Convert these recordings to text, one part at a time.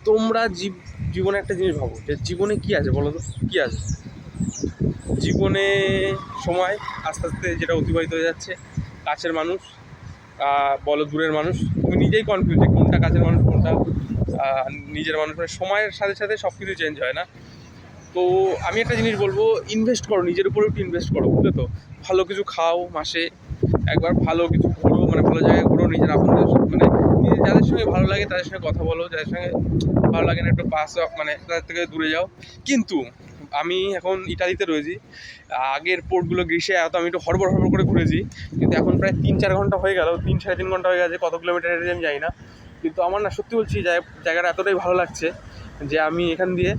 তোমরা জীবনে একটা জিনিস ভাবো যে জীবনে কী আছে বলো তো, কী আছে জীবনে? সময় আস্তে আস্তে যেটা অতিবাহিত হয়ে যাচ্ছে, কাছের মানুষ বলো দূরের মানুষ, তুমি নিজেই কনফিউজ যে কোনটা কাছের মানুষ কোনটা নিজের মানুষ। মানে সময়ের সাথে সাথে সব কিছু চেঞ্জ হয় না? তো আমি একটা জিনিস বলবো, ইনভেস্ট করো, নিজের উপরে একটু ইনভেস্ট করো, বুঝলে তো? ভালো কিছু খাও, মাসে একবার ভালো কিছু ঘুরো, মানে ভালো জায়গায় ঘুরো, নিজের আপনাদের মানে নিজের যাদের সঙ্গে ভালো লাগে তাদের সঙ্গে কথা বলো, যাদের সঙ্গে ভালো লাগে না একটু পাস মানে তাদের থেকে দূরে যাও। কিন্তু আমি এখন ইটালিতে রয়েছি, আগের পোর্টগুলো গ্রীষ্মে আমি একটু হড়বড় করে ঘুরেছি, কিন্তু এখন প্রায় 3-4 ঘন্টা হয়ে গেল, 3-3.5 ঘন্টা হয়ে গেছে, কত কিলোমিটার হেঁটেছি আমি জানি না। কিন্তু আমার না সত্যি বলছি জায়গাটা এতটাই ভালো লাগছে যে আমি এখান দিয়ে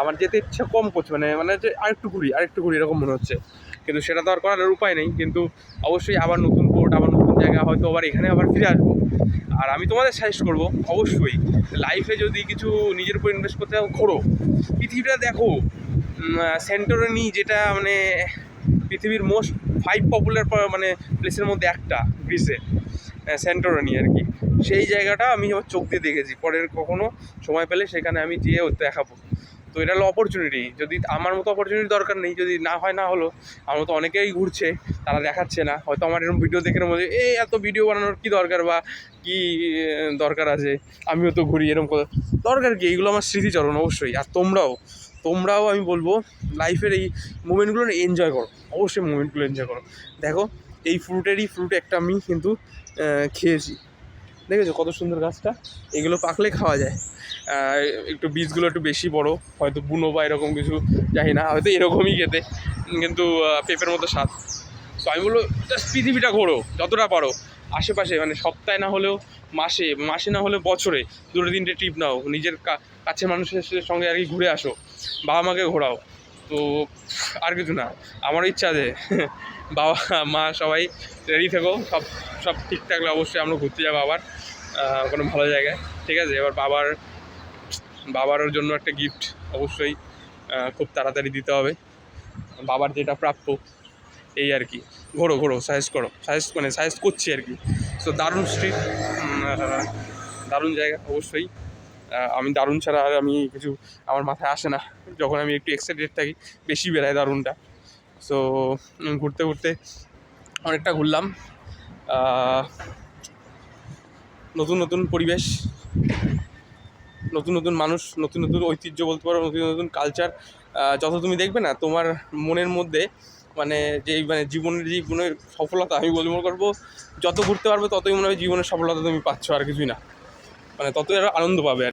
আমার যেতে ইচ্ছা কম করছে, মানে যে আরেকটু ঘুরি এরকম মনে হচ্ছে। কিন্তু সেটা তো আর করার উপায় নেই। কিন্তু অবশ্যই আবার নতুন পোর্ট, আবার নতুন জায়গা, হয়তো আবার এখানে আবার ফিরে আসবো। আর আমি তোমাদের সাজেস্ট করবো অবশ্যই, লাইফে যদি কিছু নিজের উপর ইনভেস্ট করতে চাও, ঘোরো, পৃথিবীটা দেখো। সেন্টোরিনি যেটা মানে পৃথিবীর মোস্ট 5 পপুলার মানে প্লেসের মধ্যে একটা, গ্রিসে সেন্টোরিনি আর কি, সেই জায়গাটা আমি আমার চোখ দিয়ে দেখেছি। পরের কখনো সময় পেলে সেখানে আমি যেয়ে দেখাবো। তো এটা হলো অপরচুনিটি। যদি আমার মতো অপরচুনিটি দরকার নেই, যদি না হয় না হলো, আমার মতো অনেকেই ঘুরছে, তারা দেখাচ্ছে না, হয়তো আমার এরকম ভিডিও দেখে মধ্যে এত ভিডিও বানানোর কী দরকার, বা কী দরকার আছে, আমিও তো ঘুরি এরকম কথা, দরকার কি? এইগুলো আমার স্মৃতিচরণ অবশ্যই। আর তোমরাও আমি বলবো লাইফের এই মুমেন্টগুলো এনজয় করো, অবশ্যই মুমেন্টগুলো এনজয় করো। দেখো এই ফ্রুট একটা আমি কিন্তু খেয়েছি, দেখেছো কত সুন্দর গাছটা? এগুলো পাকলে খাওয়া যায়। একটু বীজগুলো একটু বেশি বড়, হয়তো বুনো বা এরকম কিছু, জানি না, হয়তো এরকমই খেতে, কিন্তু পেঁপের মতো স্বাদ। তো আমি বলবো জাস্ট পৃথিবীটা ঘোরো যতটা পারো, আশেপাশে, মানে সপ্তাহে না হলেও মাসে না হলেও বছরে 2-3টে ট্রিপ নাও, নিজের কাছের মানুষের সঙ্গে আর কি ঘুরে আসো, বাবা মাকে ঘোরাও। তো আর কিছু না, আমারও ইচ্ছা আছে বাবা মা সবাই রেডি থেকো, সব ঠিক থাকলে অবশ্যই আমরা ঘুরতে যাবো আবার কোনো ভালো জায়গায়, ঠিক আছে? এবার বাবার জন্য একটা গিফট অবশ্যই খুব তাড়াতাড়ি দিতে হবে, বাবার যেটা প্রাপ্য, এই আর কি। ঘোরো, সাজেস্ট করছি আর কি। সো দারুণ স্ট্রিট, দারুণ জায়গা অবশ্যই। আমি দারুণ ছাড়া আর আমি কিছু আমার মাথায় আসে না, যখন আমি একটু এক্সাইটেড থাকি বেশি বেড়ায় দারুণটা। সো ঘুরতে অনেকটা ঘুরলাম, নতুন পরিবেশ, নতুন মানুষ, নতুন ঐতিহ্য বলতে পারো, নতুন কালচার। যত তুমি দেখবে না তোমার মনের মধ্যে, মানে জীবনের সফলতা, আমি মনে করবো যত ঘুরতে পারবে ততই মনে হয় জীবনের সফলতা তুমি পাচ্ছ, আর কিছুই না, মানে ততই আরও আনন্দ পাবে আর